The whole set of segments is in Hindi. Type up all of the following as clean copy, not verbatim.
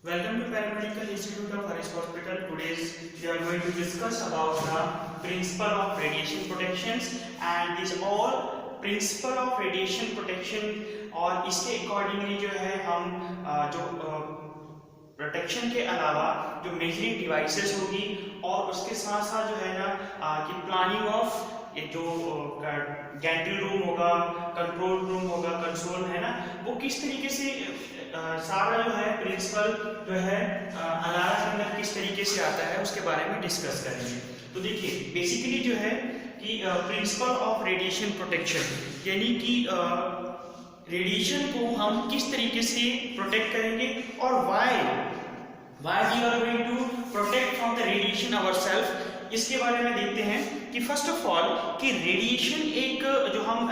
Welcome to Paramedical Institute of Harish Hospital. Today we are going to discuss about the principle of radiation protections and this all principle of radiation protection और इसके accordingly जो है हम जो प्रोटेक्शन के अलावा जो मेजरिंग डिवाइसेस होगी और उसके साथ साथ जो है ना कि प्लानिंग ऑफ ये जो गैंट्री रूम होगा, कंट्रोल रूम होगा, कंसोल है ना, वो किस तरीके से सारा जो है प्रिंसिपल जो है अलार्म के अंदर किस तरीके से आता है उसके बारे में डिस्कस करेंगे। तो देखिए बेसिकली जो है कि प्रिंसिपल ऑफ रेडिएशन प्रोटेक्शन यानी कि रेडिएशन को हम किस तरीके से प्रोटेक्ट करेंगे और why we are going to protect from the radiation ourselves, इसके बारे में देखते हैं कि फर्स्ट ऑफ ऑल कि रेडिएशन एक जो हम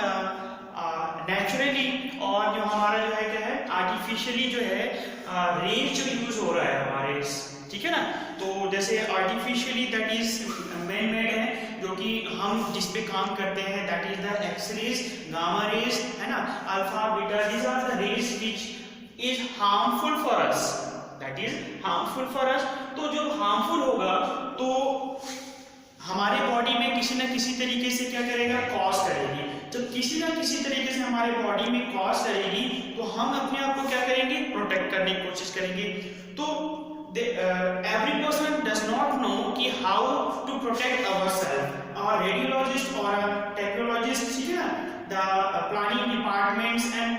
नेचुरली और जो हमारा जो है क्या है आर्टिफिशियली जो है रेंज जो यूज हो रहा है हमारे, ठीक है ना। तो जैसे artificially that is man made है जो कि हम जिस पे काम करते हैं, that is the X rays, gamma rays है ना, alpha beta, these are the rays which is harmful for us, that is harmful for us. तो जब हार्मफुल होगा तो हमारे बॉडी में किसी ना किसी तरीके से क्या करेगा, कॉज करेगी। जब किसी ना किसी तरीके से हमारे बॉडी में कॉज करेगी तो हम अपने आप को क्या करेंगे, प्रोटेक्ट करने की कोशिश करेंगे। तो every person does not know कि how to protect ourselves. Our radiologist or a technologist, ठीक है ना, the planning departments and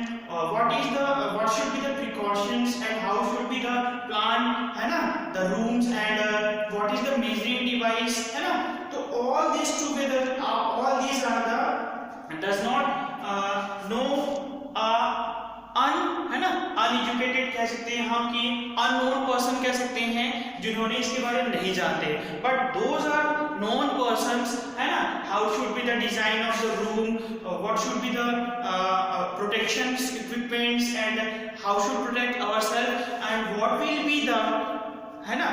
what should be the precautions and how should be the plan, है ना, the rooms and what is the measuring device, है ना। तो all this together, all these are the does not know है ना, अनएजुकेटेड कह सकते हैं हम कि अननोन पर्सन कह सकते हैं जिन्होंने इसके बारे में नहीं जानते, but those are known persons, है ना। How should be the design of the room, what should be the protection equipments and how should protect ourselves and what will be the, है ना,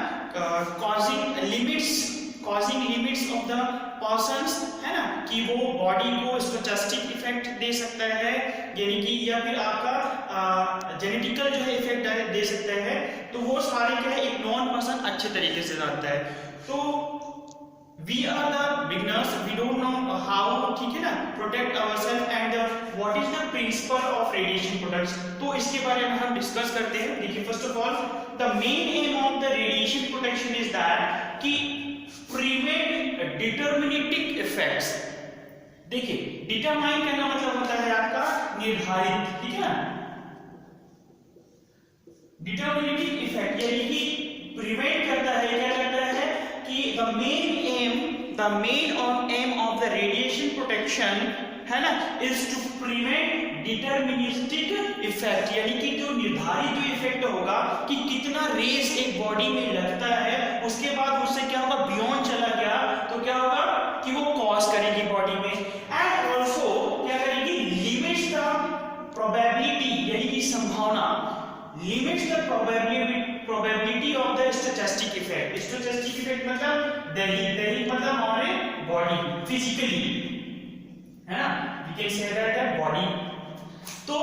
causing limits of the persons, है ना, कि वो बॉडी को स्टोचस्टिक इफेक्ट दे सकता है यानी कि या फिर आपका जेनेटिकल जो है इफेक्ट दे सकता है। तो वो सारे क्या है एक नॉन पर्सन अच्छे तरीके से जानता है। तो we are the beginners, we don't know how, ठीक है ना, protect ourselves and what is the principle of radiation protection. तो इसके बारे में हम डिस्कस करते हैं। देखिए first of all the main aim of the radiation protection is that कि प्रिवेंट डिटरमिनेटिक इफेक्ट्स। देखिए डिटरमाइन करना मतलब होता है आपका निर्धारित, ठीक है ना। डिटरमिनेटिक इफेक्ट यानी कि प्रिवेंट करता है, क्या करता है कि the main aim of the radiation protection, है ना, is to prevent deterministic effect यानी कि जो निर्धारित जो इफेक्ट होगा कि कितना रेज एक बॉडी में लगता है, उसके बाद उससे क्या होगा, बियॉन्ड चला गया तो क्या होगा कि वो कॉज करेगी बॉडी में एंड ऑल्सो क्या करेगी, लिमिट्स द प्रोबेबिलिटी यानी कि संभावना, limits the probability of the stochastic effect. Stochastic effect मतलब दैहिक मतलब हमारे बॉडी फिजिकली, है ना, we can say that body. तो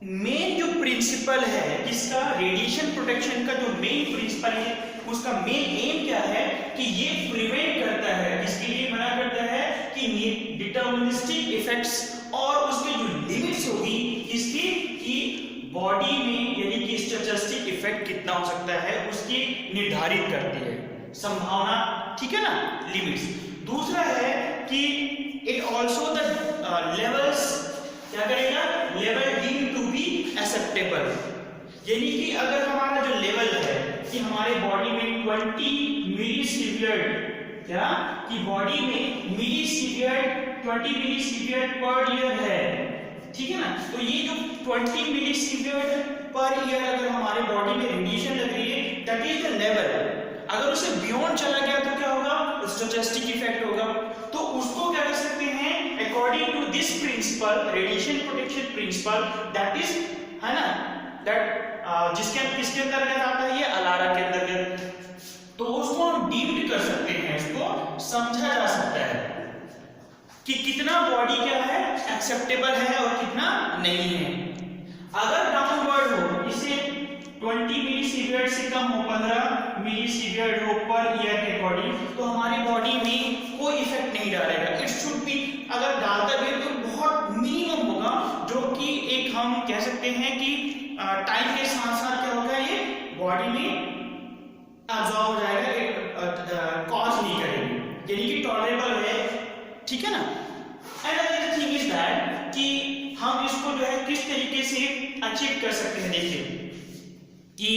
मेन जो प्रिंसिपल है इसका, रेडिएशन प्रोटेक्शन का जो मेन प्रिंसिपल है उसका मेन एम क्या है कि ये प्रिवेंट करता है, इसके लिए मना करता है कि डिटरमिनिस्टिक इफेक्ट्स और उसके जो लिमिट्स होगी इसकी कि बॉडी में यानी कि स्टोचस्टिक इफेक्ट कितना हो सकता है उसकी निर्धारित करती है, संभावना, ठीक है ना, लिमिट्स। दूसरा है कि इट आल्सो द लेवल्स, क्या करेगा, level deemed to be acceptable यानी कि अगर हमारा जो लेवल है कि हमारे बॉडी में 20 मिलीसीवियर्ड, क्या कि बॉडी में मिलीसीवियर्ड 20 मिलीसीवियर्ड पर ईयर है, ठीक है ना। तो ये जो 20 मिलीसीवियर्ड पर ईयर अगर हमारे बॉडी में रेडिएशन लग रही है, दैट इज द लेवल। अगर उसे बियॉन्ड चला गया तो क्या होगा, स्टोचस्टिक इफेक्ट होगा। तो उसको क्या कर सकते हैं, according to this principle, radiation protection principle, that is, है ना, दैट किसके अंतर्गत आता है, ये अलारा के अंतर्गत। तो उसको हम डीम्ड कर सकते हैं, उसको समझा जा सकता है कि कितना बॉडी क्या है एक्सेप्टेबल है और कितना नहीं है। अगर डाउनवर्ड हो, इसे 20 मिली से कम हो 15 मिलीसीवियर ड्रॉप पर ईयर के अकॉर्डिंग, तो हमारी बॉडी में कोई इफेक्ट नहीं डालेगा। इट शुड बी, अगर डालता भी तो बहुत मिनिमम होगा, जो कि एक हम कह सकते हैं कि टाइम के साथ साथ क्या होगा, ये बॉडी में एब्जॉर्ब हो जाएगा, कॉज नहीं करेगी, यानी कि टॉलरेबल है, ठीक है ना। And other thing is that कि हम इसको जो है किस तरीके से अचीव कर सकते हैं। देखिए कि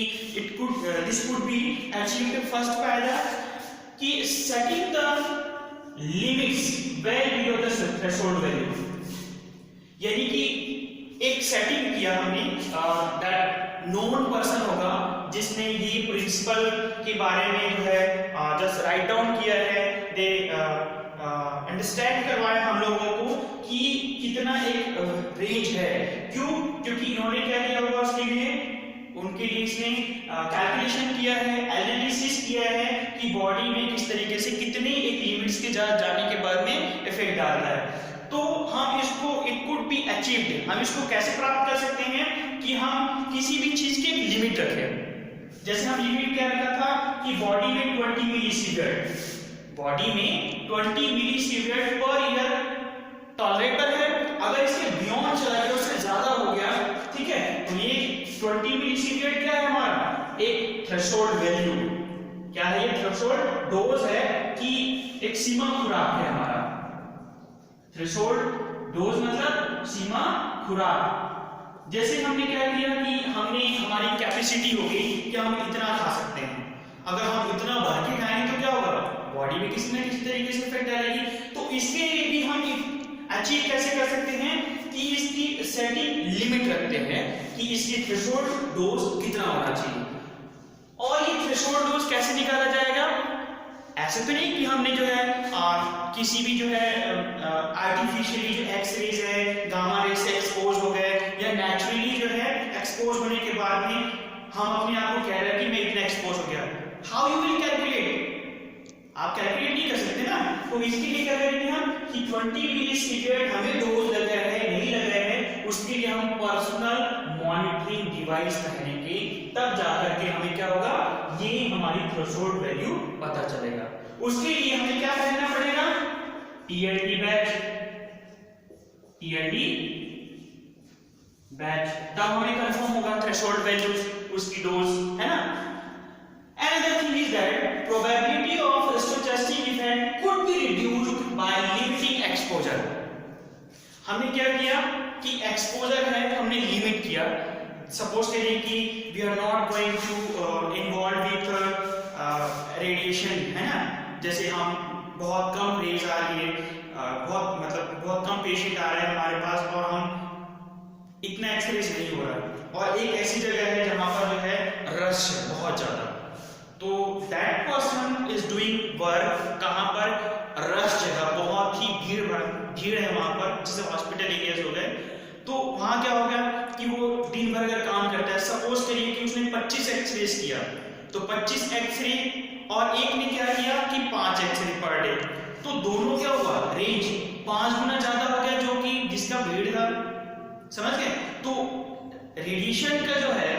this could be achieved, first फायदा कि setting the limits well below the threshold value, यानी कि एक सेटिंग किया हमने, दैट नोन पर्सन होगा जिसने ये प्रिंसिपल के बारे में जो है जस्ट राइट डाउन किया है, दे अंडरस्टैंड करवाया हम लोगों को कि कितना एक रेंज है। क्यों? क्योंकि इन्होंने क्या किया होगा उसके लिए, उनके लिए इसने कैलकुलेशन किया है, एनालिसिस किया है कि बॉडी में किस तरीके से कितने एक लिमिट्स के जाने के बाद में इफेक्ट डालता है। तो हम इसको, इट कुड बी अचीव्ड, हम इसको कैसे प्राप्त कर सकते हैं कि हम किसी भी चीज की एक लिमिट रखें। जैसे हम लिमिट क्या रखा था कि बॉडी में 20 मिलीसीवियर, बॉडी में 20 मिलीसीवियर पर ईयर टॉलरेबल है। अगर इसके बियॉन्ड चला गया, उससे ज्यादा हो गया, ठीक है, तो ये 20 मिलीसीवियर क्या है हमारा, एक थ्रेशोल्ड वैल्यू, क्या है ये थ्रेशोल्ड डोज है कि एक सीमा खुराक है हमारा। थ्रेशोल्ड डोज मतलब सीमा खुराक। जैसे हमने क्या किया कि हमने, हमारी कैपेसिटी हो गई कि हम इतना खा सकते हैं, अगर हम इतना भर के खाएंगे तो क्या होगा, बॉडी में किसी न किसी तरीके से इफेक्ट डालेगी। तो इसके लिए भी हम अचीव कैसे कर सकते हैं कि इसकी सेटिंग लिमिट रखते हैं कि इसकी थ्रेशोल्ड डोज कितना होना चाहिए। और ये थ्रेशोल्ड डोज कैसे निकाला जाएगा, ऐसे तो नहीं कि हमने जो है किसी भी जो है आर्टिफिशियली जो एक्सरेज है, गामा रे से एक्सपोज हो गए, या नेचुरली जो है एक्सपोज होने के बाद में हम अपने आप को कह रहे हैं कि मैं इतना एक्सपोज हो गया। हाउ यू विल कैलकुलेट, आप कैलकुलेट नहीं कर सकते ना। तो इसके लिए क्या करेंगे हम कि 20 मिलीसीवियर हमें डोज लगा है नहीं लगा है, उसके लिए हम पर्सनल मॉनिटरिंग डिवाइस पहनेंगे, तब जाकर के हमें क्या होगा, ये हमारी थ्रेशोल्ड वैल्यू पता चलेगा। उसके लिए हमें क्या पहनना पड़ेगा, TLD बैच, TLD बैच, तब हमें कंफर्म होगा थ्रेशोल्ड वैल्यू, उसकी डोज, है ना। Another thing is that probability of stochastic effect could be reduced by limiting exposure. हमने क्या किया कि एक्सपोजर है हमने लिमिट किया। सपोज करिए कि we are not going to involve with radiation, है ना। जैसे हम बहुत कम रेज आ रही है, बहुत कम पेशेंट आ रहे हैं हमारे पास और हम इतना एक्सरेज नहीं हो रहा, और एक ऐसी जगह है जहां पर जो है रश है बहुत ज्यादा, तो that person is doing work कहां पर, रश जगह, बहुत ही भीड़ है वहां पर, जैसे हॉस्पिटल एरियाज हो गए, तो वहां क्या होगा कि वो दिन भर अगर काम करता है, सपोज करिए कि उसने 25 एक्सरे किया, तो 25 एक्सरे और एक ने क्या किया कि 5 एक्सरे पर डे, तो दोनों क्या हुआ, रेंज 5 गुना ज्यादा हो गया, जो कि जिसका भीड़ था, समझ गए। तो रेडिएशन का जो है,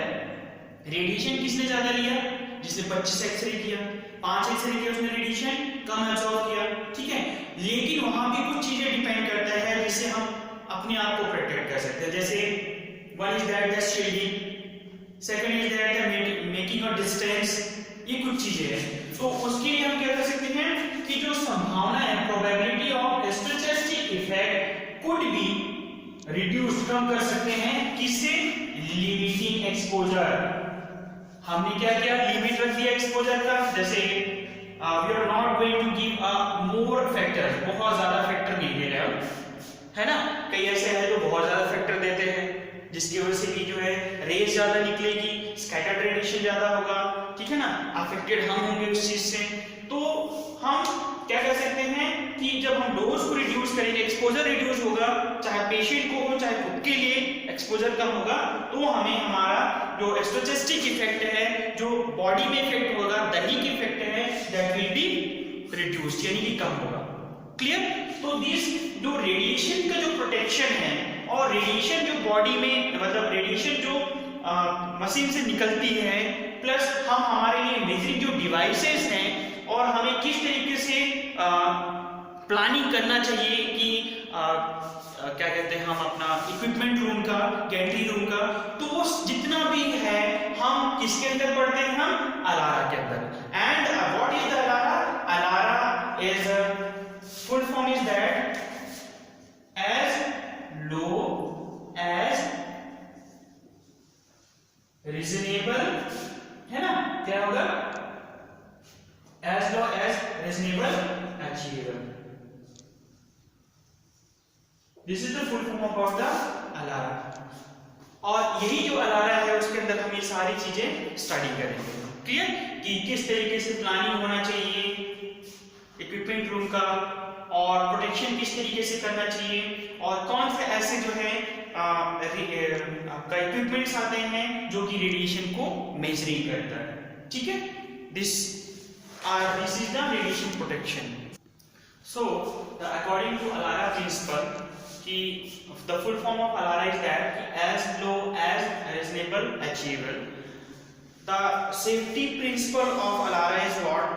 रेडिएशन किसने ज्यादा लिया, जिसने 25 एक्सरे किया, 5 एक्सरे किया उसने रेडिएशन कम एब्जॉर्ब किया, ठीक है। लेकिन वहां भी कुछ चीजें डिपेंड करता है जिससे हम अपने आप को प्रोटेक्ट कर सकते हैं। जैसे one is that the shielding, second is that the making of distance, ये कुछ चीजें हैं। तो उसके लिए हम क्या कर सकते हैं कि जो संभावना है, probability of stochastic effect could be reduce, कम कर सकते हैं, किससे, लिमिटिंग एक्सपोजर। हमने क्या किया, लिमिट रख दिया एक्सपोजर का। जैसे we are not going to give more factor, बहुत ज्यादा फैक्टर नहीं दे रहे हम, है ना। कई ऐसे हैं जो बहुत ज्यादा फैक्टर देते हैं, जिसकी वजह से भी जो है रेज ज्यादा निकलेगी, स्कैटर्ड रेडिएशन ज्यादा होगा, ठीक है ना, अफेक्टेड हम होंगे उस चीज से। तो हम क्या कर सकते हैं कि जब हम डोज को रिड्यूस करेंगे, एक्सपोजर रिड्यूस होगा, चाहे पेशेंट को हो चाहे खुद के लिए एक्सपोजर कम होगा, तो हमें हमारा जो स्टोचस्टिक इफेक्ट है, जो बॉडी में इफेक्ट होगा, दैनिक इफेक्ट है, दैट विल बी रिड्यूस्ड, यानी कि कम होगा। क्लियर। तो दिस जो रेडिएशन का जो प्रोटेक्शन है, और रेडिएशन जो बॉडी में, मतलब रेडिएशन जो मशीन से निकलती है, प्लस हम हमारे लिए मेजरिंग जो डिवाइसेस हैं और हमें किस तरीके से प्लानिंग करना चाहिए कि क्या कहते हैं हम अपना इक्विपमेंट रूम का, गैंट्री रूम का, तो वो जितना भी है हम किसके अंदर पढ़ते हैं, हम अलारा के अंदर। And what is the ALARA? ALARA is full form is that as low as reasonable, है ना, क्या होगा? as low as reasonable achievable. This is the full form about the ALARA. और यही जो अलारा है उसके अंदर हम ये सारी चीजें स्टडी करेंगे, क्लियर, कि किस तरीके से प्लानिंग होना चाहिए इक्विपमेंट रूम का, और प्रोटेक्शन किस तरीके से करना चाहिए, और कौन से ऐसे जो है आपका इक्विपमेंट्स आते हैं जो कि रेडिएशन को मेजरिंग करता है, ठीक है। This is the radiation protection. So according to ALARA principle, कि the full form of ALARA is that as low as reasonable achievable. The safety principle of ALARA is what?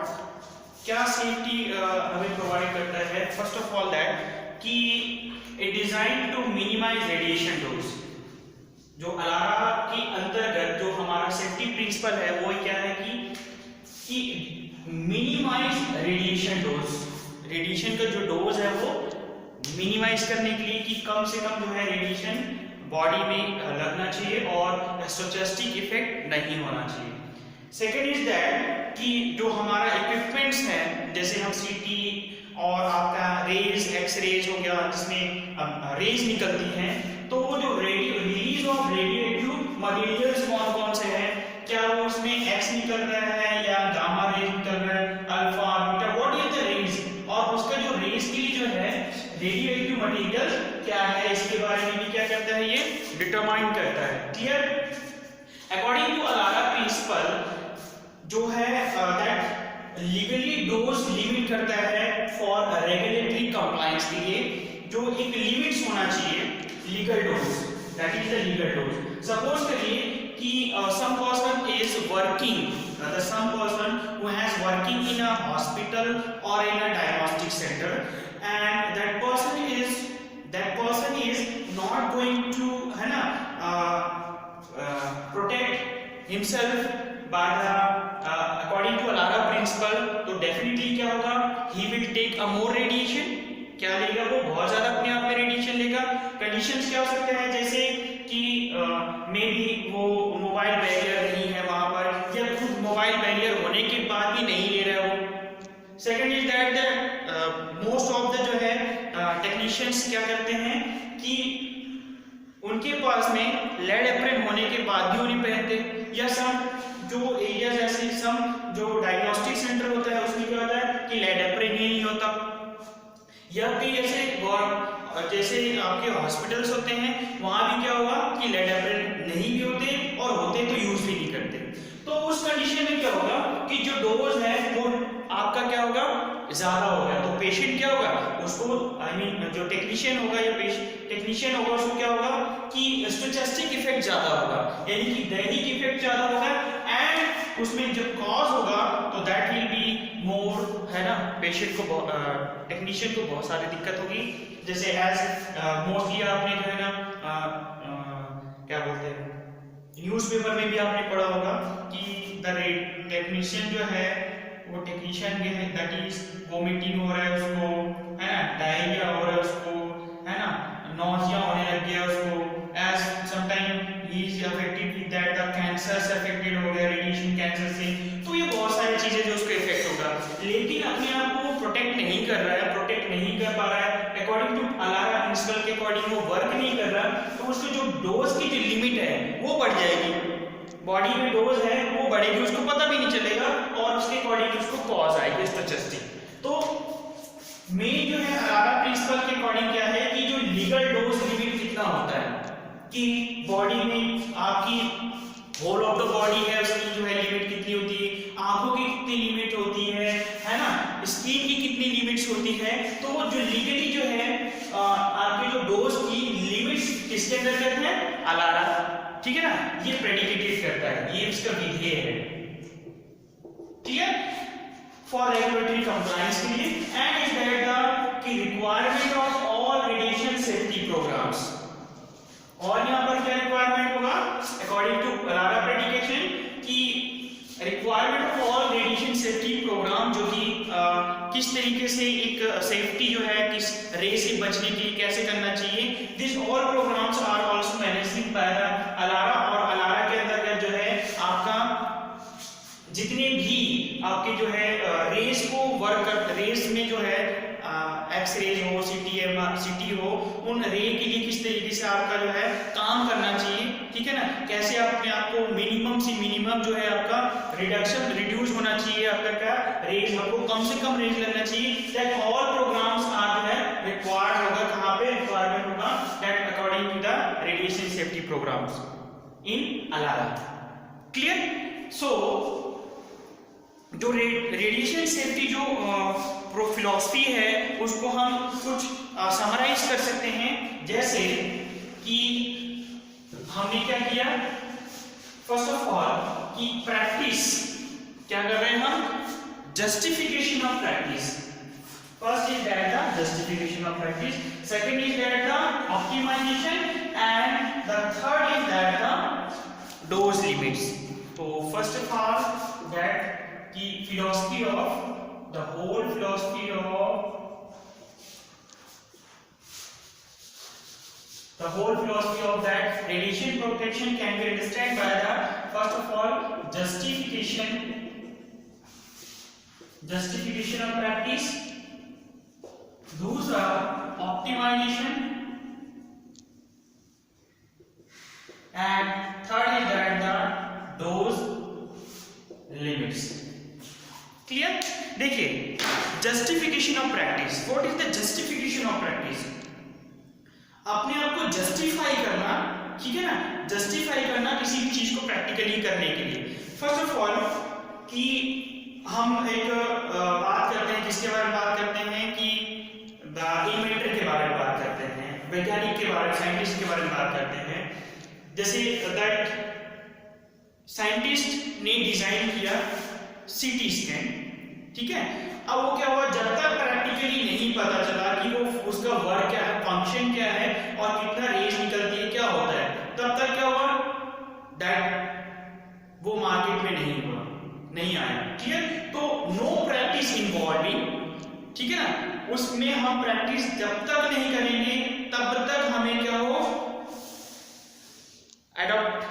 क्या सेफ्टी हमें प्रोवाइड करता है? फर्स्ट ऑफ ऑल दैट कि it design to minimise radiation dose. जो अलारा के अंतर्गत जो हमारा सेफ्टी प्रिंसिपल है वो क्या है कि मिनिमाइज रेडिएशन डोज, रेडिएशन का जो डोज है वो मिनिमाइज करने के लिए कि कम से कम जो है रेडिएशन बॉडी में लगना चाहिए और स्टोचस्टिक इफेक्ट नहीं होना चाहिए। सेकेंड इज दैट कि जो हमारा इक्विपमेंट्स हैं, जैसे हम सीटी और आपका रेज, एक्सरेज हो गया जिसमें रेज निकलती हैं, तो वो जो रिलीज ऑफ रेडिएटिव मटेरियल्स कौन कौन से हैं, क्या वो उसमें एक्स निकल रहा है या गामा रेज निकल रहा है, alpha, beta, what is the rays, और उसका जो रेज के लिए जो है रेडिएटिव मटेरियल क्या है, इसके बारे में भी क्या करता है, ये डिटरमाइन करता है, clear. According to ALARA principle जो है दैट लीगली डोज लिमिट करता है फॉर रेगुलेटरी कंप्लायंस के लिए, जो एक लिमिट्स होना चाहिए legal dose, that is the legal dose. Suppose करिए कि some person is working, some person who has working in a hospital or in a diagnostic center, and that person is not going to है ना protect himself by the according to ALARA principle, तो डेफिनेटली क्या होगा, he will take a more radiation, क्या लेगा वो, बहुत ज्यादा अपने आप में रेडिएशन लेगा। कंडीशंस क्या हो सकते हैं, जैसे कि मे बी वो मोबाइल बैरियर नहीं है वहां पर, या खुद मोबाइल बैरियर होने के बाद भी नहीं ले रहा है वो। Second is that most of the जो है टेक्नीशियंस क्या करते हैं कि उनके पास में लेड एप्रन होने के बाद भी उन्हें पहनते, या सम जो एरियाज ऐसे, सम जो डायग्नोस्टिक सेंटर होता है उसमें क्या होता है कि लेड एप्रन ही नहीं होता, या फिर जैसे आपके हॉस्पिटल्स होते हैं वहां भी क्या होगा कि लेड एप्रन नहीं भी होते, और होते तो यूज भी नहीं करते। तो उस कंडीशन में क्या होगा कि जो डोज है वो आपका क्या होगा, ज्यादा होगा, तो पेशेंट क्या होगा, उसको जो टेक्नीशियन होगा या टेक्नीशियन होगा उसको क्या होगा कि स्टोचस्टिक इफेक्ट ज्यादा होगा, यानी कि दैनिक इफेक्ट ज्यादा होगा, एंड उसमें जब कॉज होगा तो दैट विल बी मोर, है ना, पेशेंट को टेक्नीशियन को बहुत सारी दिक्कत होगी। जैसे एज मोस्टली आपने जो है ना क्या बोलते हैं, न्यूज़पेपर में भी आपने पढ़ा होगा कि द टेक्नीशियन जो है वो टेक्नीशियन के दैट इज वोमिटिंग हो रहा है उसको, है ना, डायरिया हो रहा है उसको, है ना, नॉजिया होने लग गया उसको, as sometime he is affected with that the cancer से अफेक्टेड हो गया रेडिएशन कैंसर से, तो ये बहुत सारी चीजें जो उसको इफेक्ट होगा, लेकिन अपने आप को प्रोटेक्ट नहीं कर रहा है, प्रोटेक्ट नहीं कर पा रहा है, अकॉर्डिंग टू अलारा प्रिंसिपल के अकॉर्डिंग वो वर्क नहीं कर रहा, तो उसको जो डोज की जो लिमिट है वो बढ़ जाएगी, बॉडी में डोज है वो बढ़ेगी, उसको पता भी नहीं चलेगा, और उसके अकॉर्डिंग उसको कॉज आएगी स्टोचस्टिक। तो मेन जो है अलारा प्रिंसिपल के अकॉर्डिंग क्या है कि जो लीगल डोज लिमिट कितना होता है, कि बॉडी में आपकी होल ऑफ द बॉडी है उसकी जो है लिमिट कितनी होती है, आंखों की कितनी लिमिट होती है ना, स्किन की कितनी लिमिट्स होती है, तो वो जो लीगली जो है आपके जो डोज की लिमिट्स किसके अंदर करते हैं, अलारा, ठीक है ना, ये प्रेडिकेटेड करता है, ये इसका विधि ये है, क्लियर, फॉर रेगुलेटरी कंप्लायंस के लिए। And is that the key requirement of all radiation safety programs, और यहाँ पर क्या रिक्वायरमेंट होगा अकॉर्डिंग टू अलारा प्रेडिकेशन की requirement of all radiation safety program, जो कि किस तरीके से एक सेफ्टी जो है किस रे से बचने के लिए कैसे करना चाहिए, this all programs are also managed by the ALARA. और अलारा के अंतर्गत जो है आपका जितने भी आपके जो है रेस को वर्क कर, रेस में जो है एक्स रेज हो, सिटी हो, उन रे के लिए किस तरीके से आपका जो है काम करना चाहिए, ठीक है ना, कैसे अपने आप को मिनिमम से मिनिमम जो है आपका रिड्यूस होना चाहिए, आपका क्या रेज, आपको कम से कम रेज लेना चाहिए। दैट ऑल प्रोग्राम्स आर जो है रिक्वायर्ड होगा, कहां पे रिक्वायरमेंट होगा, that according to the radiation safety programmes in ALARA, clear. So जो रेडिएशन सेफ्टी जो फिलॉसफी है उसको हम कुछ समराइज कर सकते हैं, जैसे कि हमने क्या किया, फर्स्ट ऑफ ऑल कि प्रैक्टिस क्या कर रहे हैं हम, justification of practice. First is that the justification of practice, second is that the optimization, and the third is that the dose limits. तो फर्स्ट ऑफ ऑल दैट की philosophy of the whole philosophy of that radiation protection can be understood by the first of all justification of practice, दूसरा optimization, and third is that the dose limits, clear. देखिए justification of practice, what is the justification of practice, अपने आप को जस्टिफाई करना, ठीक है ना, जस्टिफाई करना किसी भी चीज को प्रैक्टिकली करने के लिए। फर्स्ट ऑफ ऑल कि हम एक बात करते हैं, किसके बारे में बात करते हैं कि इन्वेंटर के बारे में बात करते हैं, वैज्ञानिक के बारे में, साइंटिस्ट के बारे में बात करते हैं। जैसे दैट साइंटिस्ट ने डिजाइन किया सीटी स्कैन, ठीक है, अब वो क्या हुआ, जब तक प्रैक्टिकली नहीं पता चला कि वो उसका वर्क क्या है, फंक्शन क्या है और कितना रेज निकलती है, क्या होता है, तब तक क्या हुआ, दैट वो मार्केट में नहीं आया, ठीक है। तो नो प्रैक्टिस इन्वॉल्विंग, ठीक है ना, उसमें हम प्रैक्टिस जब तक नहीं करेंगे तब तक हमें क्या हो, adopt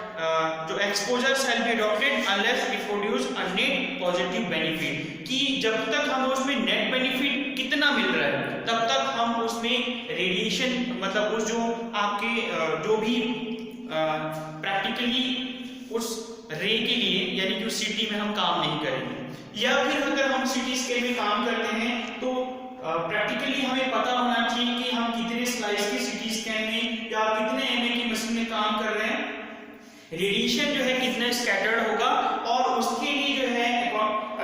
जो exposure shall be adopted unless it produce a net positive benefit, कि जब तक हम उसमें नेट बेनिफिट कितना मिल रहा है तब तक हम उसमें रेडिएशन, मतलब उस जो आपके जो भी प्रैक्टिकली उस रे के लिए यानी कि उस सिटी में हम काम नहीं करेंगे। या फिर अगर हम सिटी स्केल में काम करते हैं तो प्रैक्टिकली हमें पता होना चाहिए कि हम कितने स्लाइस के सिटी स्कैन में या कितने एमए की मशीन में काम कर रहे हैं, रेडिएशन जो है कितना स्कैटर्ड होगा, और उसके लिए जो है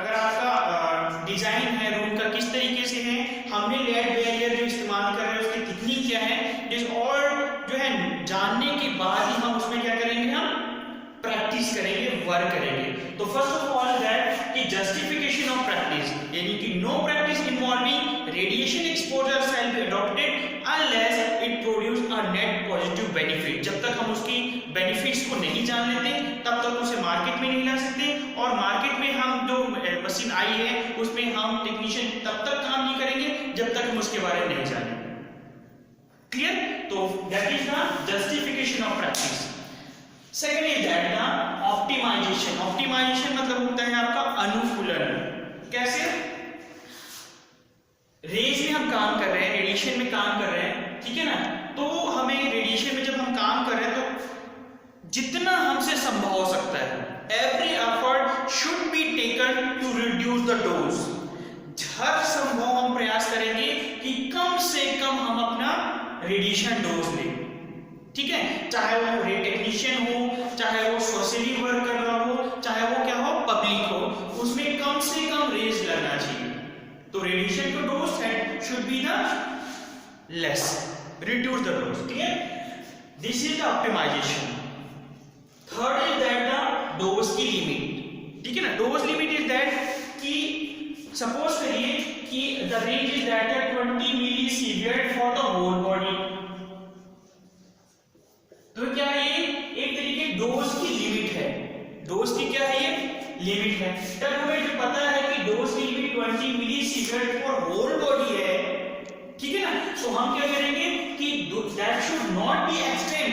अगर आपका डिजाइन है रूम का किस तरीके से है, हमने लेड बैरियर जो इस्तेमाल कर रहे हैं उसकी थिकनिंग क्या है, और जो है जानने के बाद ही हम उसमें क्या करेंगे, हम प्रैक्टिस करेंगे, वर्क करेंगे। तो फर्स्ट ऑफ ऑल दैट कि जस्टिफिकेशन ऑफ प्रैक्टिस, यानी कि know practice involving radiation exposure shall be adopted unless it produce a net positive benefit. जब तक हम उसकी बेनिफिट्स को नहीं जान लेते तब तक उसे मार्केट में नहीं ला सकते, और मार्केट में हम जो मशीन आई है उसमें हम टेक्नीशियन तब तक काम नहीं करेंगे जब तक हम उसके बारे में नहीं जाने, क्लियर। तो that is the justification of practice. Second is that the optimization. Optimization मतलब होता है आपका अनुकूलन। कैसे, रेज में हम काम कर रहे हैं, रेडिएशन में काम कर रहे हैं, ठीक है ना, तो हमें रेडिएशन में जब हम काम कर रहे हैं तो जितना हमसे संभव हो सकता है, every effort should be taken to reduce the dose. हर संभव हम प्रयास करेंगे कि कम से कम हम अपना रेडिएशन डोज लें, ठीक है, चाहे वो टेक्नीशियन हो, चाहे वो सोशली वर्क कर रहा हो, चाहे वो क्या हो, पब्लिक हो, उसमें कम से कम रेज लगना चाहिए। तो रेडिएशन का dose should be the less, reduce the dose, clear? This is the optimization. Third is that the dose की limit, dose limit is that कि सपोज करिए कि the range is that 20 millisievert for the whole body. तो क्या ये एक तरीके डोज की लिमिट है, डोज की क्या है ये लिमिट है। तब हमें जो पता है कि डोज की limit 20 millisievert for whole body है, ठीक है ना, तो हम क्या करेंगे कि that should not be extend,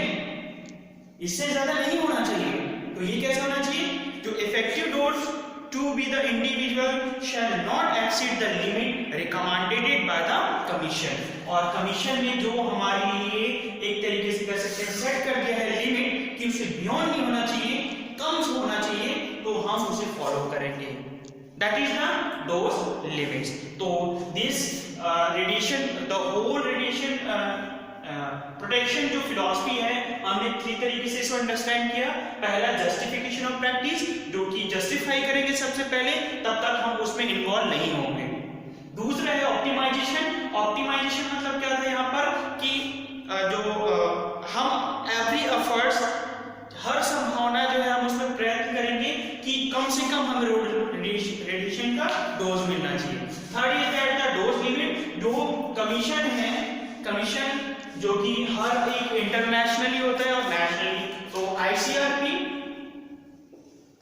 इससे ज्यादा नहीं होना चाहिए। तो ये कैसे होना चाहिए, जो effective dose to be the individual shall not exceed the limit recommended by the commission. और कमीशन ने जो हमारे लिए एक तरीके से कह सकते हैं सेट कर दिया है लिमिट कि उसे बियॉन्ड नहीं होना चाहिए, कम होना चाहिए, तो हम उसे फॉलो करेंगे। That is the dose limits. तो this radiation, the whole radiation protection जो फिलॉसफी है, हमने 3 तरीके से इसको अंडरस्टैंड किया। पहला जस्टिफिकेशन ऑफ प्रैक्टिस, जो कि जस्टिफाई करेंगे सबसे पहले, तब तक हम उसमें इन्वॉल्व नहीं होंगे। दूसरा है ऑप्टिमाइजेशन। ऑप्टिमाइजेशन मतलब क्या था यहाँ पर कि हम एवरी एफर्ट्स, हर संभावना जो है हम उसमें प्रयत्न करेंगे कि कम से कम हमें रेडिएशन का डोज मिलना चाहिए। Third is that the dose limit, जो कमीशन है, कमीशन जो कि हर एक इंटरनेशनली होता है और नेशनली, तो ICRP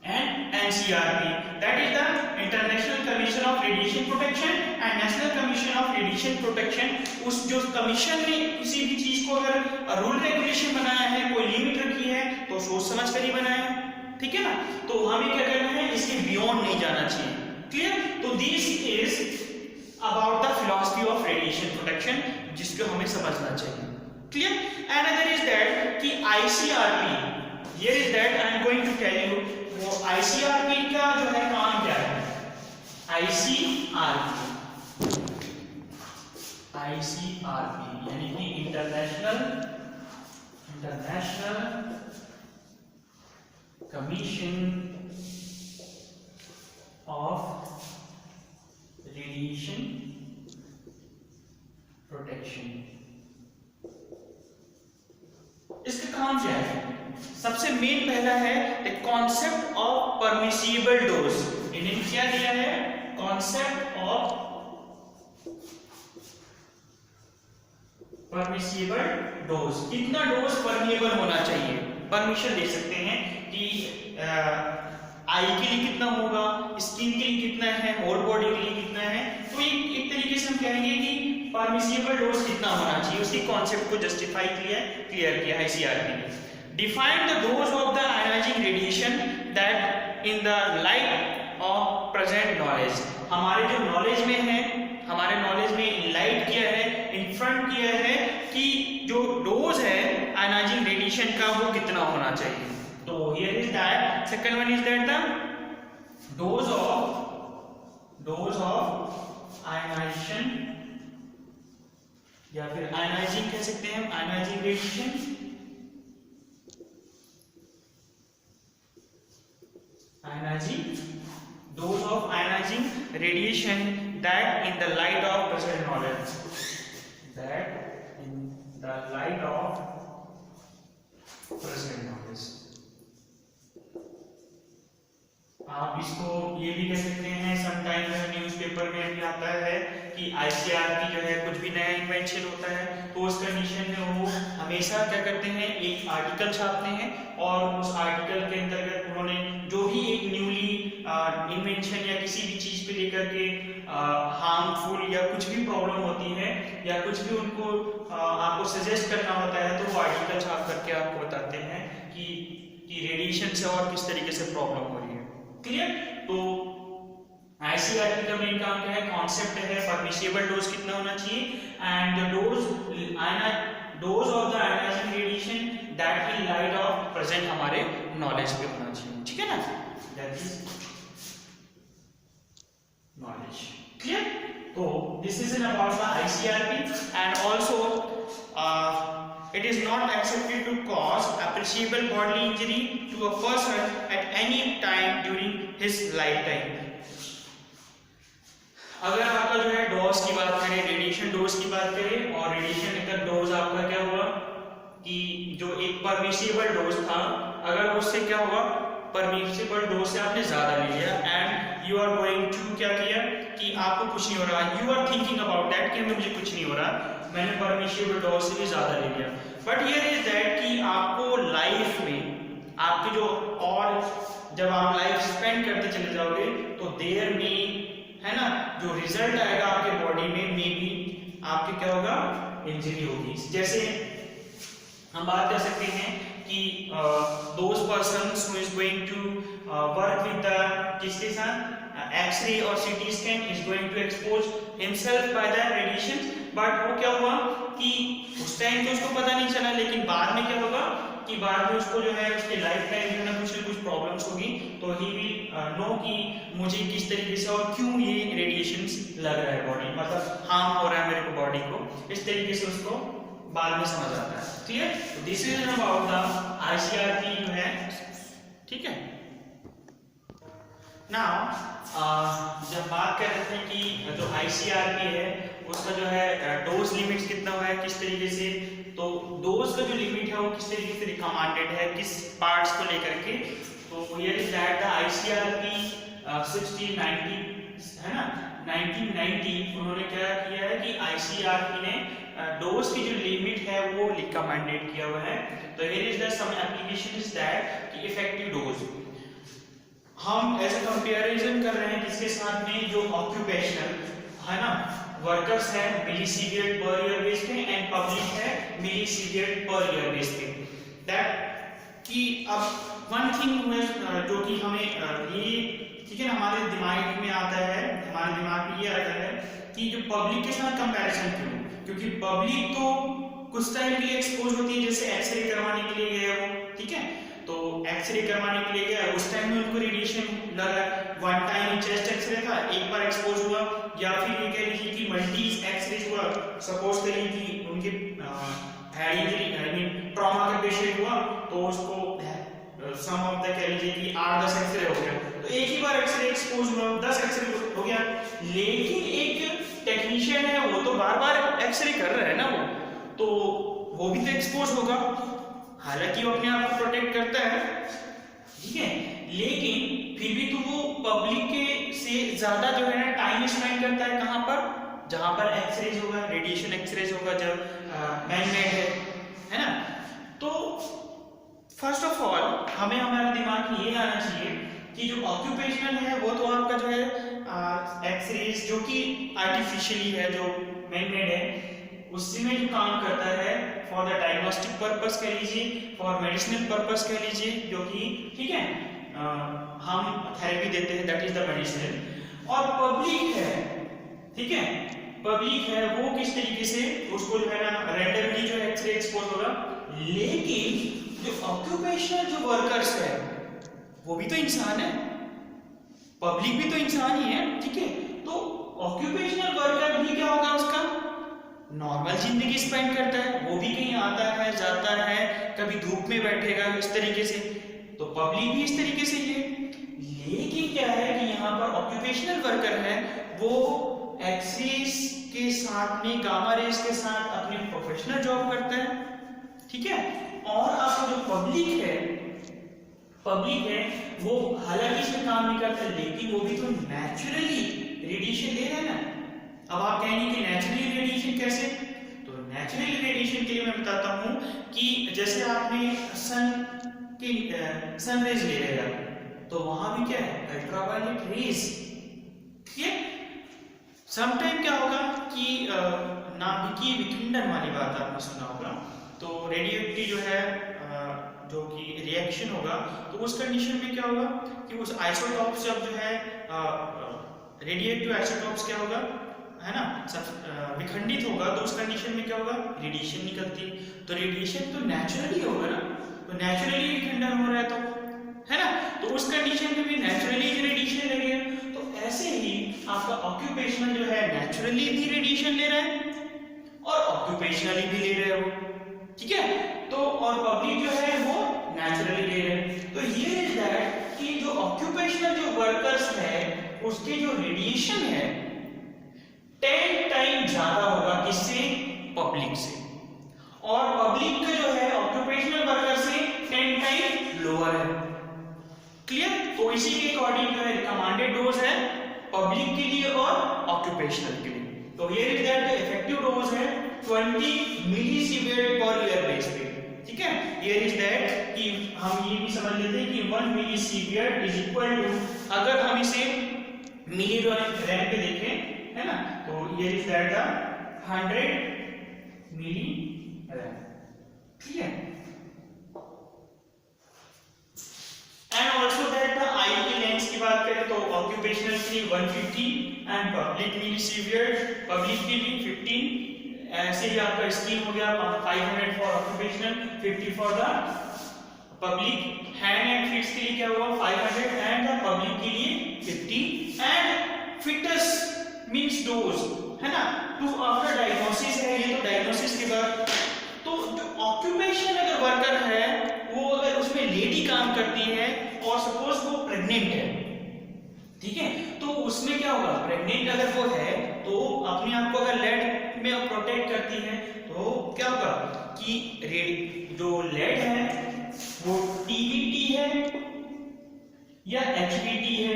and NCRP, that is the international commission of radiation protection and national commission of radiation protection. उस जो कमीशन ने किसी भी चीज को अगर रूल रेगुलेशन बनाया है, कोई लिमिट रखी है, तो सोच समझ कर ही बनाया है, ठीक है ना। तो हमें क्या करना है, इसके बियॉन्ड नहीं जाना चाहिए। क्लियर। तो this is about the philosophy of radiation protection, जिसको हमें समझना चाहिए। क्लियर। अनदर इज दैट कि ICRP, here is that I am going to tell you, वो ICRP का जो है काम क्या है। ICRP यानी कि international commission of radiation protection. इसका काम क्या है, सबसे मेन पहला है the concept of permissible dose. इन्हें क्या दिया है, कॉन्सेप्ट ऑफ परमिसिबल डोज, कितना डोज परमिएबल होना चाहिए। परमिशन दे सकते हैं कि आई के लिए कितना होगा, स्किन के लिए कितना है, होल बॉडी के लिए कितना है। तो एक तरीके से हम कहेंगे कि परमिसिबल डोज कितना होना चाहिए, उसी कॉन्सेप्ट को जस्टिफाई क्लियर किया है ICRP ने। Define the dose of the ionizing radiation that in the light of present knowledge. हमारे जो नॉलेज में है, हमारे नॉलेज में लाइट किया है, इन फ्रंट किया है कि जो डोज है आयोनाइजिंग रेडिएशन का वो कितना होना चाहिए। तो here is that, second one is that the dose of ionization, या फिर आयोनाइजिंग कह सकते हैं, ionizing radiation, dose of ionizing radiation that in the light of present knowledge, that in the light of present knowledge। आप इसको ये भी कह सकते हैं, समटाइम न्यूज़पेपर में भी आता है कि ICRP जो है कुछ भी नया इन्वेंशन होता है तो उस कंडीशन में वो हमेशा क्या करते हैं, एक आर्टिकल छापते हैं और उस आर्टिकल के अंतर्गत उन्होंने जो भी एक न्यूली इन्वेंशन या किसी भी चीज पे लेकर के हार्मफुल या कुछ भी प्रॉब्लम होती है या कुछ भी उनको आपको सजेस्ट करना होता है, तो वो आर्टिकल छाप करके आपको बताते हैं कि रेडिएशन से और किस तरीके से प्रॉब्लम हो रही है। क्लियर। तो ICRP का मेन काम क्या है, कॉन्सेप्ट है परमिसिबल डोज कितना होना चाहिए and the dose of the ionizing radiation that in light of present हमारे नॉलेज पे होना चाहिए, ठीक है ना, दैट इज नॉलेज। क्लियर। तो this is about the ICRP and also it is not accepted to cause appreciable bodily injury to a person at any time during his lifetime। अगर आपका जो है डोज की बात करें, रेडिएशन डोज की बात करें, और रेडिएशन का डोज आपका क्या हुआ कि जो एक परमिसिबल डोज था, अगर उससे क्या हुआ परमिसिबल डोज से आपने ज्यादा ले लिया and you are going to क्या किया कि आपको कुछ नहीं हो रहा, you are thinking about that कि मुझे कुछ नहीं हो रहा, मैंने परमिसिबल डोज से भी ज्यादा ले लिया। बट हियर इज दैट कि आपको लाइफ में आपकी जो और जब आप लाइफ स्पेंड करते चले जाओगे तो देयर में है ना जो रिजल्ट आएगा आपके बॉडी में मे बी आपके क्या होगा, इंजरी होगी। जैसे हम बात कर सकते हैं कि those persons who is going to work with the किसके साथ एक्सरे और CT scan is going to expose himself by the radiation, but वो क्या हुआ कि उस टाइम तो उसको पता नहीं चला, लेकिन बाद में क्या होगा कि बाद में उसको जो है उसके लाइफ टाइम जो है ना कुछ प्रॉब्लम्स होगी, तो ही विल नो कि मुझे किस तरीके से और क्यों ये रेडिएशंस लग रहा है बॉडी, मतलब हार्म हो रहा है मेरे को बॉडी को, इस तरीके से उसको बाद में समझ आता है। ठीक है, तो दिस इज अबाउट द आईसीआरपी जो है। ठीक है, नाउ जब बात कर रहे थे कि जो आईसीआरपी है उसका जो है डोज लिमिट्स कितना हुआ है, किस तरीके से, तो डोज का जो लिमिट है वो किस तरीके से रिकमेंडेड है, किस पार्ट्स को लेकर के, तो हियर इज दैट द आईसीआरपी 1690 है ना 1990 उन्होंने क्या किया है कि आईसीआरपी ने डोज की जो लिमिट है वो रिकमेंडेड किया हुआ है। तो here is the some application is that कि इफेक्टिव डोज हम ऐसे कंपैरिजन कर रहे हैं किसके साथ में, जो ऑक्यूपेशनल है ना वर्कर्स है मिलीसीवियर्ट पर ईयर बेस पे एंड पब्लिक है मिलीसीवियर्ट पर ईयर बेस पे, दैट कि अब वन थिंग जो कि हमें ये ठीक है ना हमारे दिमाग में आता है, हमारे दिमाग में ये आता है कि जो पब्लिक के साथ कंपैरिजन क्यों, क्योंकि पब्लिक तो कुछ टाइम के लिए एक्सपोज होती है, जैसे एक्सरे करवाने के लिए गए वो, ठीक है, तो एक्सरे करवाने के लिए गया उस टाइम में उनको रेडिएशन लगा, वन टाइम चेस्ट एक्सरे था एक बार एक्सपोज हुआ, या फिर ये कह लीजिए कि मल्टी एक्सरे हुआ, सपोज करिए कि उनके head injury I mean trauma का पेशेंट हुआ तो उसको सम ऑफ द कह लीजिए कि 8-10 एक्सरे हो गया, तो एक ही बार एक्सरे एक्सपोज हुआ 10 एक्सरे हो गया, लेकिन एक टेक्नीशियन है वो तो बार बार एक्सरे कर रहा है ना तो वो भी तो एक्सपोज होगा, हालांकि वो अपने आप को प्रोटेक्ट करता है, ठीक है, लेकिन फिर भी तो वो पब्लिक के से ज्यादा जो है ना टाइम स्पेंड करता है कहां पर, जहां पर एक्सरेज होगा, रेडिएशन एक्सरेज होगा, जब मैन-मेड है ना। तो फर्स्ट ऑफ ऑल हमें हमारे दिमाग में ये लाना चाहिए कि जो ऑक्यूपेशनल है वो तो आपका जो है एक्सरेज जो कि आर्टिफिशियली है, जो मैन-मेड है, उससे में जो काम करता है फॉर द डायग्नोस्टिक पर्पस कह लीजिए, फॉर मेडिसिनल पर्पस कह लीजिए, जो कि ठीक है हम थेरेपी देते हैं, दैट इज द मेडिसिनल। और पब्लिक है, ठीक है, पब्लिक है वो किस तरीके से उसको जो है ना रैंडमली जो एक्सरे एक्सपोज होगा, लेकिन जो ऑक्यूपेशनल जो वर्कर्स है वो भी तो इंसान है, पब्लिक भी तो इंसान ही है, ठीक है, तो ऑक्यूपेशनल वर्कर भी क्या होगा उसका नॉर्मल जिंदगी स्पेंड करता है, वो भी कहीं आता है जाता है, कभी धूप में बैठेगा इस तरीके से, तो पब्लिक भी इस तरीके से ही है, लेकिन क्या है कि यहाँ पर ऑक्यूपेशनल वर्कर है वो एक्सरेज के साथ में गामा रेज के साथ अपनी प्रोफेशनल जॉब करता है, ठीक है, और आपका जो पब्लिक है वो हालांकि इसमें काम नहीं करता, लेकिन वो भी तो नेचुरली रेडिएशन ले रहा है ना। अब आप कहेंगे कि नेचुरली रेडिएशन कैसे, तो नेचुरली रेडिएशन के लिए मैं बताता हूं कि जैसे आपने सन रेज ले रहे हैं तो वहां भी क्या है अल्ट्रावायलेट रेज, ठीक है, समटाइम क्या होगा कि नाभिकीय विखंडन वाली बात आपने सुना होगा, तो रेडियोएक्टिव जो है जो कि रिएक्शन होगा, तो उस कंडीशन में क्या होगा कि उस आइसोटॉप्स जब जो है रेडियोएक्टिव आइसोटॉप्स क्या होगा है ना सब विखंडित होगा, तो उस कंडीशन में क्या होगा रेडिएशन निकलती, तो रेडिएशन तो नेचुरली होगा ना, तो नेचुरली विखंडन हो रहा है तो है ना, तो उस कंडीशन में भी नेचुरली रेडिएशन लगेगा, तो ऐसे ही आपका ऑक्यूपेशनल जो है नेचुरली भी रेडिएशन ले रहा है और ऑक्यूपेशनली भी ले रहे हो, ठीक है, तो और पब्लिक जो है वो नेचुरली ले रहे हैं, तो ये इज दैट कि जो ऑक्यूपेशनल जो वर्कर्स है उसके जो रेडिएशन है 10 टाइम ज्यादा होगा किससे, पब्लिक से, और पब्लिक का जो है ऑक्यूपेशनल वर्कर से 10 टाइम लोअर है, क्लियर? तो इसी के अकॉर्डिंग जो है रिकमेंडेड डोज है पब्लिक के लिए और ऑक्यूपेशनल के लिए। तो here is that the effective dose है 20 मिलीसीवियर पर ईयर बेस पे। ठीक है, हियर इज दैट कि हम ये भी समझ लेते हैं कि 1 मिलीसीवियर इज इक्वल टू, अगर हम इसे मिलीग्राम पे देखें, है ना, तो here is that the 100 milligram. ठीक है, एंड ऑल्सो दैट द आई की लेंस की बात करें तो ऑक्यूपेशनल के लिए 150 एंड पब्लिक मिलीसीवियर, पब्लिक के लिए 15। ऐसे ही आपका स्किन हो गया 500 for occupational, 50 for the public. Hand and feets के लिए क्या हुआ 500 एंड द पब्लिक के लिए 50। एंड फिटस मींस डोज, है ना, टू आफ्टर डायग्नोसिस है ये, तो डायग्नोसिस के बाद तो जो ऑक्यूपेशन अगर वर्कर है वो अगर उसमें लेडी काम करती है और सपोज वो प्रेग्नेंट है, ठीक है, तो उसमें क्या होगा, प्रेग्नेंट अगर वो है तो अपने आप को अगर लेड में प्रोटेक्ट करती है तो क्या होगा कि जो लेड है वो टीवीटी है या एचवीटी है,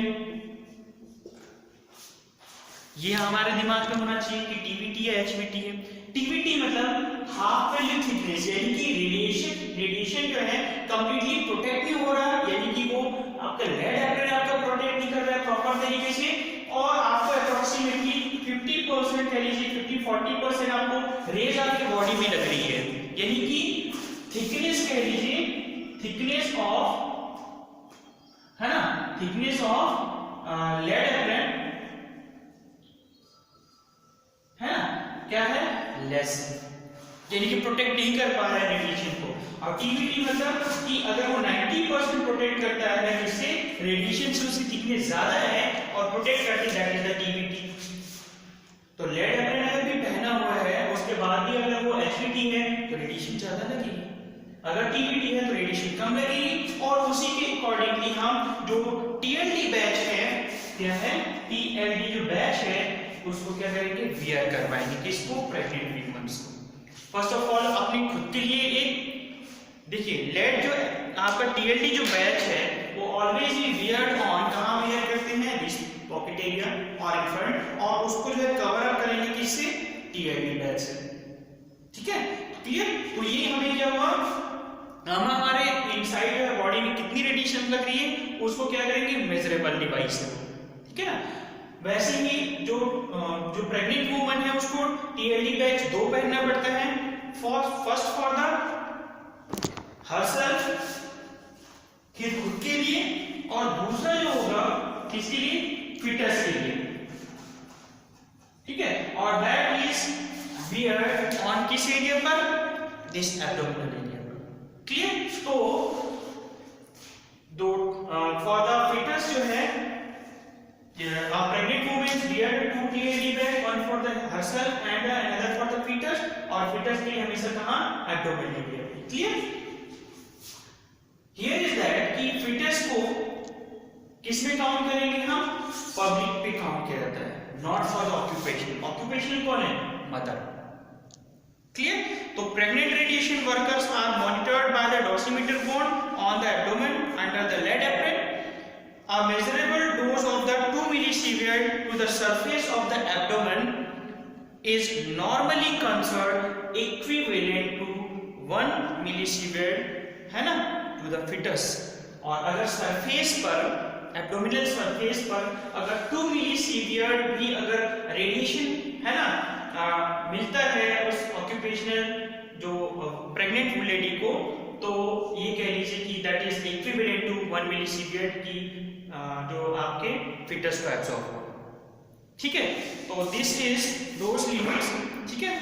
ये हमारे दिमाग में होना चाहिए कि टीवीटी या एचवीटी है। टीवीटी मतलब हाफ वैल्यू थिकनेस, यानी कि रेडिएशन जो है कंप्लीटली प्रोटेक्ट नहीं हो रहा, यानी कि वो आपका लेड एप्रेन आपका प्रोटेक्ट नहीं कर रहा है प्रॉपर तरीके से, और आपको अप्रोक्सीमेटली 50% कह लीजिए 50-40% आपको रेज आपके बॉडी में लग रही है, यानी कि थिकनेस कह लीजिए, थिकनेस ऑफ, है ना, थिकनेस ऑफ लेड एप्रेन, है ना, क्या है, लेस, यानी कि प्रोटेक्ट नहीं कर पा रहा है रेडिएशन को। और टीवीटी मतलब कि अगर वो 90% प्रोटेक्ट करता है जिससे रेडिएशन से उसकी थिकनेस ज्यादा है और प्रोटेक्ट करती है, दैट इज द टीवीटी। तो लेड एप्रेन अगर भी पहना हुआ है उसके बाद भी अगर वो एचवीटी है तो रेडिएशन ज्यादा लगेगी, अगर टीवीटी है तो रेडिएशन कम लगेगी। और उसी के अकॉर्डिंगली हम जो टीएलडी बैच है, क्या है, टीएलडी जो बैच है उसको क्या करेंगे, वियर करवाएंगे, किसको, प्रेग्नेंट वीमेंस को। फर्स्ट ऑफ ऑल अपने खुद के लिए एक देखिए, लेड जो आपका टीएलडी जो बैच है वो ऑलवेज ही वियर्ड ऑन, कहां वियर करते हैं, दिस पॉकेट एरिया और इन फ्रंट, और उसको जो है कवर अप करेंगे किससे, टीएलडी बैच से। ठीक है, क्लियर? तो ये हमें क्या हुआ, हम हमारे इनसाइड जो है बॉडी में कितनी रेडिएशन लग रही है उसको क्या करेंगे, मेजरेबल डिवाइस से। ठीक है ना, वैसे ही जो प्रेग्नेंट वुमन है उसको टीएलडी बैच 2 पहनना पड़ता है, फर्स्ट फॉर द हरसेल्फ, खुद के लिए, और दूसरा जो होगा किसके लिए, फिटस के लिए। ठीक है, और दैट इज वियर्ड ऑन किस एरिया पर, दिस एब्डोमिनल एरिया पर। क्लियर? तो दो फॉर द फिटस जो है a pregnant woman wear 2 TLD bag, one for the herself and another for the fetus, और fetus के लिए हमेशा कहाँ, abdomen area। Clear? Here is that कि fetus को किसमें काउंट करेंगे हम, पब्लिक पे काउंट किया जाता है, not for the occupation। Occupational कौन है, मदर। क्लियर? तो pregnant radiation workers are monitored by the dosimeter bone on the abdomen under the lead apron. A measurable dose of the 2 millisieverts to the surface of the abdomen is normally considered equivalent to 1 millisievert, है ना, to the fetus। और अगर सरफेस पर, एब्डोमिनल सरफेस पर अगर 2 मिलीसीवियर भी अगर रेडिएशन, है ना, मिलता है उस ऑक्यूपेशनल जो प्रेग्नेंट लेडी को, तो ये कह लीजिए कि दैट इज इक्विवेलेंट टू 1 मिलीसीवियर की जो आपके फिटस को एब्सॉर्ब हो। ठीक है, तो दिस इज डोज लिमिट्स। ठीक है,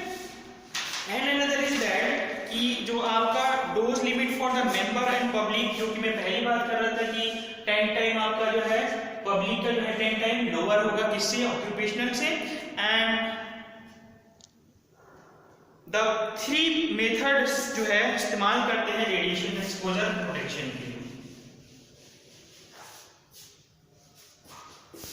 एंड अनदर इज दैट कि जो आपका dose limit for the member and public, जो कि मैं पहली बात कर रहा था कि 10 टाइम आपका जो है पब्लिक का जो है 10 टाइम लोअर होगा किससे, ऑक्यूपेशनल से। एंड द 3 मेथड्स जो है इस्तेमाल करते हैं रेडिएशन एक्सपोजर प्रोटेक्शन के लिए।